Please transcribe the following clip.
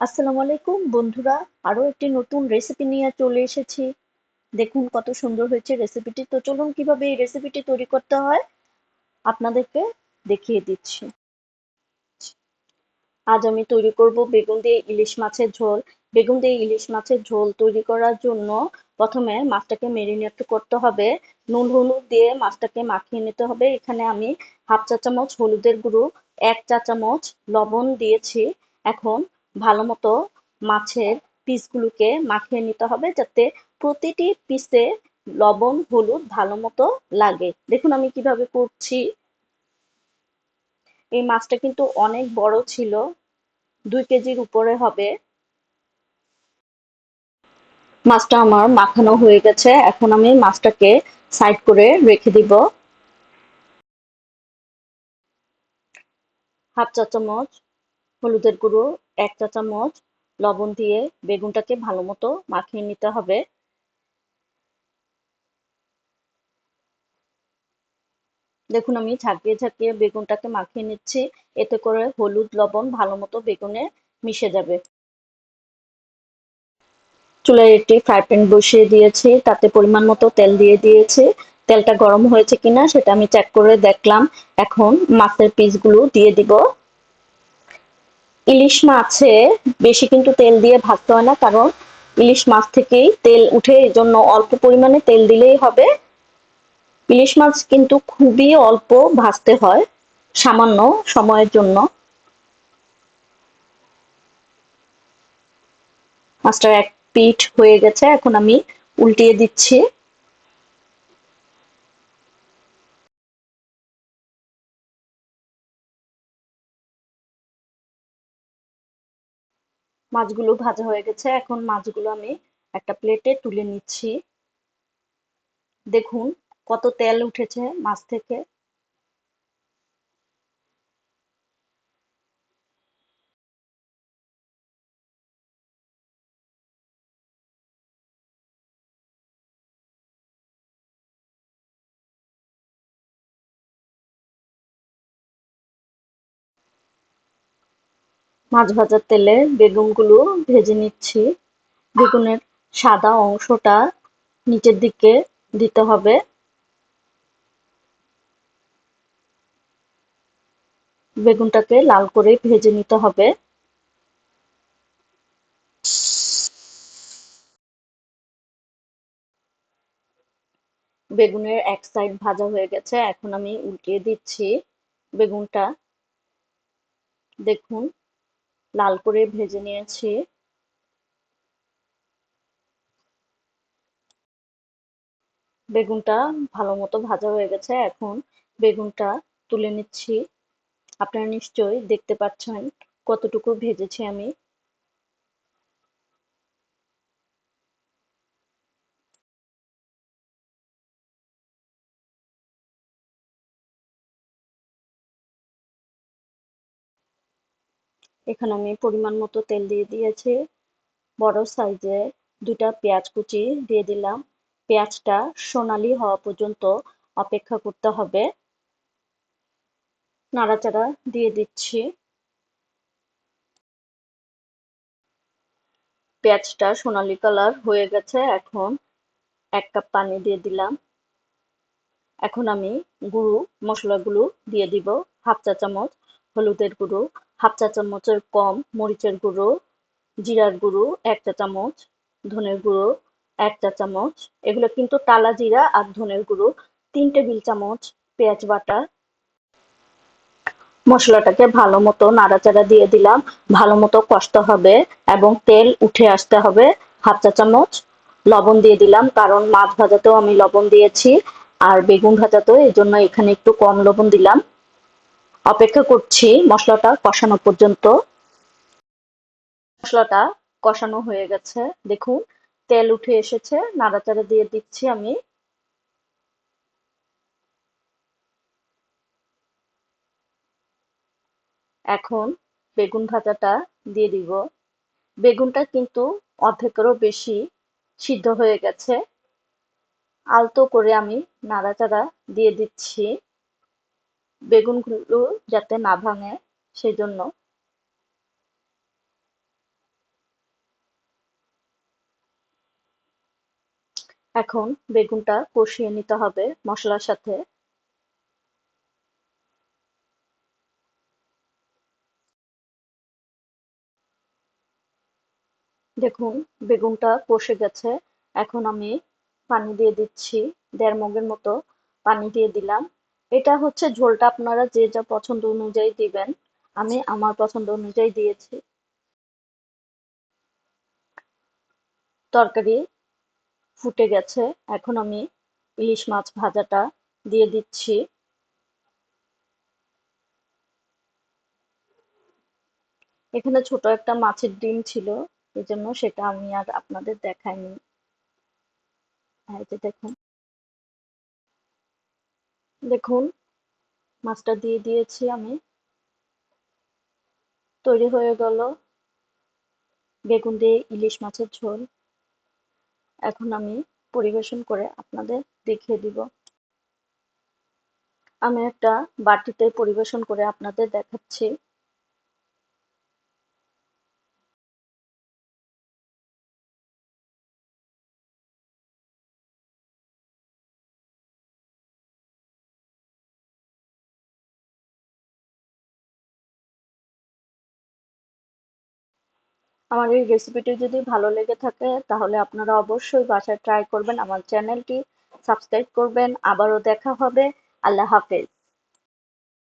আসসালামু আলাইকুম বন্ধুরা, আরো একটি নতুন রেসিপি নিয়ে চলে এসেছি। দেখুন কত সুন্দর হয়েছে রেসিপিটি। তো চলুন কিভাবে এই রেসিপিটি তৈরি করতে হয় আপনাদেরকে দেখিয়ে দিচ্ছি। আজ আমি তৈরি করব বেগুন দিয়ে ইলিশ মাছের ঝোল। বেগুন দিয়ে ইলিশ মাছের ঝোল তৈরি করার জন্য প্রথমে মাছটাকে মেরিনেট করতে হবে। নুন হলুদ দিয়ে মাছটাকে মাখিয়ে নিতে হবে। এখানে আমি হাফ চা চামচ হলুদের গুঁড়ো, 1 চা চামচ লবণ দিয়েছি। এখন ভালো মতো মাছের পিসগুলোকে মাখিয়ে নিতে হবে যাতে প্রতিটি পিসে লবণ হলুদ ভালো মতো লাগে। দেখুন আমি কিভাবে করছি। এই মাছটা কিন্তু অনেক বড় ছিল, 2 কেজির উপরে হবে। মাছটা আমার মাখানো হয়ে গেছে, এখন আমি মাছটাকে সাইড করে রেখে দিব। হাফ চা চামচ হলুদের গুঁড়ো, 1 চা চামচ লবণ দিয়ে বেগুনটাকে ভালো মতো মাখিয়ে নিতে হবে। দেখুন আমি ঝাঁকিয়ে ঝাঁকিয়ে বেগুনটাকে মাখিয়ে নিচ্ছি, এতে করে হলুদ লবণ ভালো মতো বেগুনে মিশে যাবে। চুলায় একটি ফ্রাই প্যান বসিয়ে দিয়েছি, তাতে পরিমাণ মতো তেল দিয়ে দিয়েছি। তেলটা গরম হয়েছে কিনা সেটা আমি চেক করে দেখলাম। এখন মাছের পিসগুলো দিয়ে দিব। ইলিশ মাছে বেশি কিন্তু তেল দিয়ে ভাজতে হয় না, কারণ ইলিশ মাছ থেকেই তেল উঠে, এজন্য অল্প পরিমাণে তেল দিলেই হবে। ইলিশ মাছ কিন্তু খুবই অল্প ভাজতে হয়, সামান্য সময়ের জন্য। মাছটার এক পিঠ হয়ে গেছে, এখন আমি উল্টিয়ে দিচ্ছি। মাছগুলো ভাজা হয়ে গেছে, এখন মাছগুলো আমি একটা প্লেটে তুলে নিচ্ছি। দেখুন কত তেল উঠেছে মাছ থেকে। মাছ ভাজার তেলে বেগুনগুলো ভেজে নিচ্ছি। বেগুনের সাদা অংশটা নিচের দিকে দিতে হবে। বেগুনটাকে লাল করে ভেজে নিতে হবে। বেগুনের এক সাইড ভাজা হয়ে গেছে, এখন আমি উল্টিয়ে দিচ্ছি বেগুনটা। দেখুন লাল করে ভেজে নিয়েছি। বেগুনটা ভালো মতো ভাজা হয়ে গেছে, এখন বেগুনটা তুলে নিচ্ছি। আপনারা নিশ্চয়ই দেখতে পাচ্ছেন কতটুকু ভেজেছি আমি। এখানে আমি পরিমাণ মতো তেল দিয়ে দিয়েছি। বড় সাইজে 2টা পেঁয়াজ কুচি দিয়ে দিলাম। পেঁয়াজটা সোনালী হওয়া পর্যন্ত অপেক্ষা করতে হবে। নাড়াচাড়া দিয়ে দিচ্ছি। পেঁয়াজটা সোনালী কালার হয়ে গেছে, এখন 1 কাপ পানি দিয়ে দিলাম। এখন আমি গুঁড়ো মশলাগুলো দিয়ে দিব। হাফ চা চামচ হলুদের গুঁড়ো, হাফ চা চামচের কম মরিচের গুঁড়ো, জিরার গুঁড়ো 1 চা চামচ, ধনের গুঁড়ো 1 চা চামচ। এগুলো কিন্তু টালা জিরা আর ধনের গুঁড়ো। 3 টেবিল চামচ পেঁয়াজ বাটা। মশলাটাকে ভালো মতো নাড়াচাড়া দিয়ে দিলাম। ভালো মতো কষতে হবে এবং তেল উঠে আসতে হবে। হাফ চা চামচ লবণ দিয়ে দিলাম, কারণ মাছ ভাজাতেও আমি লবণ দিয়েছি আর বেগুন ভাজাতেও, এই জন্য এখানে একটু কম লবণ দিলাম। অপেক্ষা করছি মশলাটা কষানো পর্যন্ত। মশলাটা কষানো হয়ে গেছে, দেখুন তেল উঠে এসেছে। নাড়াচাড়া দিয়ে দিচ্ছি আমি। এখন বেগুন ভাজাটা দিয়ে দিব। বেগুনটা কিন্তু অর্ধেকেরও বেশি সিদ্ধ হয়ে গেছে। আলতো করে আমি নাড়াচাড়া দিয়ে দিচ্ছি বেগুনগুলো যাতে না ভাঙে, সেজন্য। এখন বেগুনটা কষিয়ে নিতে হবে মশলার সাথে। দেখুন বেগুনটা কষে গেছে। এখন আমি পানি দিয়ে দিচ্ছি, 1.5 মগের মতো পানি দিয়ে দিলাম। এটা হচ্ছে ঝোলটা আপনারা যে যা পছন্দ অনুযায়ী দিবেন, আমি আমার পছন্দ অনুযায়ী দিয়েছি। তরকারি ফুটে গেছে, এখন আমি ইলিশ মাছ ভাজাটা দিয়ে দিচ্ছি। এখানে ছোট একটা মাছের ডিম ছিল, এজন্য সেটা আমি আর আপনাদের দেখাইনি। এই যে দেখুন, দেখুন মাছটা দিয়ে দিয়েছি আমি। তৈরি হয়ে গেল বেগুন দিয়ে ইলিশ মাছের ঝোল। এখন আমি পরিবেশন করে আপনাদের দেখিয়ে দিব। আমি একটা বাটিতে পরিবেশন করে আপনাদের দেখাচ্ছি। আমার এই রেসিপিটি যদি ভালো লেগে থাকে তাহলে আপনারা অবশ্যই বাসায় ট্রাই করবেন, আমার চ্যানেলটি সাবস্ক্রাইব করবেন। আবারও দেখা হবে। আল্লাহ হাফেজ।